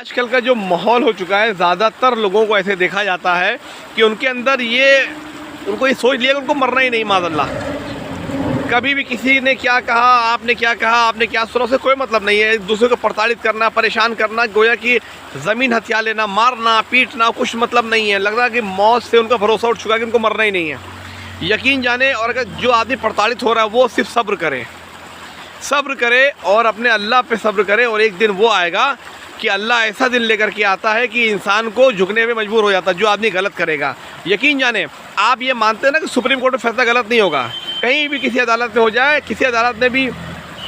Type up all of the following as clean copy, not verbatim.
आजकल का जो माहौल हो चुका है, ज़्यादातर लोगों को ऐसे देखा जाता है कि उनके अंदर उनको ये सोच लिया कि उनको मरना ही नहीं, माज़अल्लाह। कभी भी किसी ने क्या कहा, आपने क्या कहा, आपने क्या सुना, उससे कोई मतलब नहीं है। एक दूसरे को प्रताड़ित करना, परेशान करना, गोया कि ज़मीन हथिया लेना, मारना पीटना, कुछ मतलब नहीं है। लग रहा है कि मौत से उनका भरोसा उठ चुका है कि उनको मरना ही नहीं है। यकीन जाने, और अगर जो आदमी प्रताड़ित हो रहा है वो सिर्फ सब्र करे और अपने अल्लाह पे सब्र करे। और एक दिन वो आएगा कि अल्लाह ऐसा दिन लेकर के आता है कि इंसान को झुकने में मजबूर हो जाता है जो आदमी गलत करेगा। यकीन जाने, आप ये मानते हैं ना कि सुप्रीम कोर्ट में फैसला गलत नहीं होगा। कहीं भी किसी अदालत में हो जाए, किसी अदालत में भी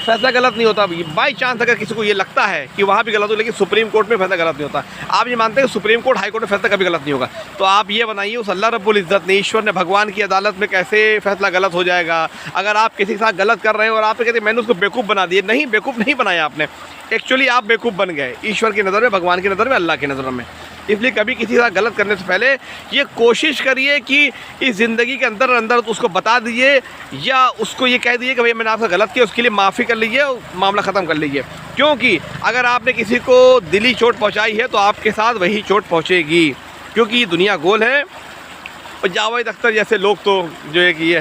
फैसला गलत नहीं होता। बाई चांस अगर किसी को ये लगता है कि वहाँ भी गलत हो, लेकिन सुप्रीम कोर्ट में फैसला गलत नहीं होता। आप ये मानते हैं कि सुप्रीम कोर्ट, हाई कोर्ट में फैसला कभी गलत नहीं होगा, तो आप ये बनाइए उस अल्लाह रब्बुल इज़्ज़त ने, ईश्वर ने, भगवान की अदालत में कैसे फैसला गलत हो जाएगा। अगर आप किसी के साथ गलत कर रहे हैं और आप कहते हैं मैंने उसको बेवकूफ़ बना दिए, नहीं, बेवकूफ़ नहीं बनाया आपने, एक्चुअली आप बेवकूफ़ बन गए ईश्वर की नज़र में, भगवान की नज़र में, अल्लाह की नज़र में। इसलिए कभी किसी के साथ गलत करने से पहले ये कोशिश करिए कि इस ज़िंदगी के अंदर अंदर उसको बता दीजिए या उसको ये कह दीजिए कि भाई मैंने आपसे गलत किया, उसके लिए माफ़ी कर लीजिए, मामला ख़त्म कर लीजिए। क्योंकि अगर आपने किसी को दिली चोट पहुंचाई है तो आपके साथ वही चोट पहुंचेगी, क्योंकि ये दुनिया गोल है। और जावेद अख्तर जैसे लोग तो जो है कि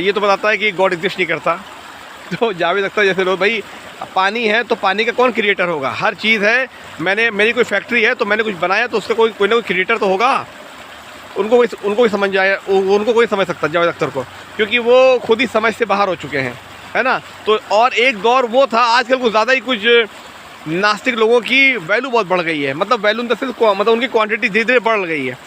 ये तो बताता है कि गॉड एग्जिस्ट नहीं करता। तो जावेद अख्तर जैसे लोग, भाई पानी है तो पानी का कौन क्रिएटर होगा? हर चीज़ है, मेरी कोई फैक्ट्री है तो मैंने कुछ बनाया तो उसका कोई ना कोई क्रिएटर तो होगा। उनको कोई समझ जाए, उनको कोई समझ सकता जावेद अख्तर को, क्योंकि वो खुद ही समझ से बाहर हो चुके हैं, है ना। तो और एक दौर वो था, आजकल कुछ ज़्यादा ही कुछ नास्तिक लोगों की वैल्यू बहुत बढ़ गई है। मतलब वैल्यू मतलब उनकी क्वांटिटी धीरे धीरे बढ़ गई है।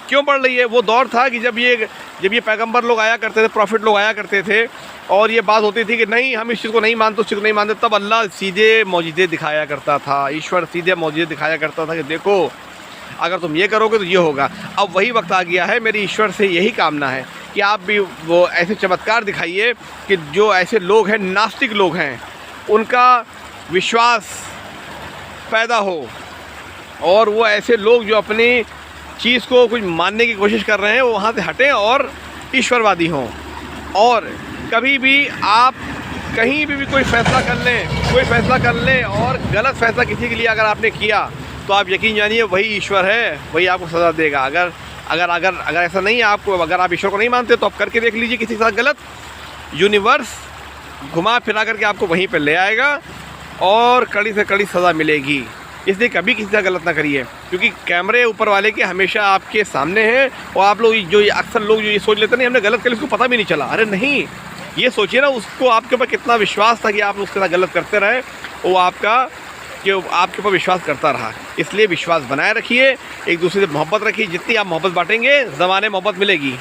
क्यों बढ़ रही है? वो दौर था कि जब ये पैगंबर लोग आया करते थे, प्रॉफिट लोग आया करते थे, और ये बात होती थी कि नहीं हम इस चीज़ को नहीं मानते, उस चीज़ को नहीं मानते, तब अल्लाह सीधे मौजिज़े दिखाया करता था, ईश्वर सीधे मौजिज़े दिखाया करता था कि देखो अगर तुम ये करोगे तो ये होगा। अब वही वक्त आ गया है, मेरी ईश्वर से यही कामना है कि आप भी वो ऐसे चमत्कार दिखाइए कि जो ऐसे लोग हैं, नास्तिक लोग हैं, उनका विश्वास पैदा हो, और वो ऐसे लोग जो अपनी चीज़ को कुछ मानने की कोशिश कर रहे हैं वो वहाँ से हटें और ईश्वरवादी हों। और कभी भी आप कहीं भी कोई फ़ैसला कर लें और गलत फ़ैसला किसी के लिए अगर आपने किया तो आप यकीन जानिए वही ईश्वर है, वही आपको सज़ा देगा। अगर ऐसा नहीं है, आपको अगर आप ईश्वर को नहीं मानते तो आप करके देख लीजिए किसी के साथ गलत, यूनिवर्स घुमा फिरा करके आपको वहीं पर ले आएगा और कड़ी से कड़ी सज़ा मिलेगी। इसलिए कभी किसी से गलत ना करिए, क्योंकि कैमरे ऊपर वाले के हमेशा आपके सामने हैं। और आप लोग अक्सर लोग जो ये सोच लेते हैं हमने गलत किया, उसको पता भी नहीं चला। अरे नहीं, ये सोचिए ना उसको आपके ऊपर कितना विश्वास था कि आप उसके साथ गलत करते रहे, वो आपके ऊपर विश्वास करता रहा। इसलिए विश्वास बनाए रखिए, एक दूसरे से मोहब्बत रखिए। जितनी आप मोहब्बत बांटेंगे ज़माने मोहब्बत मिलेगी।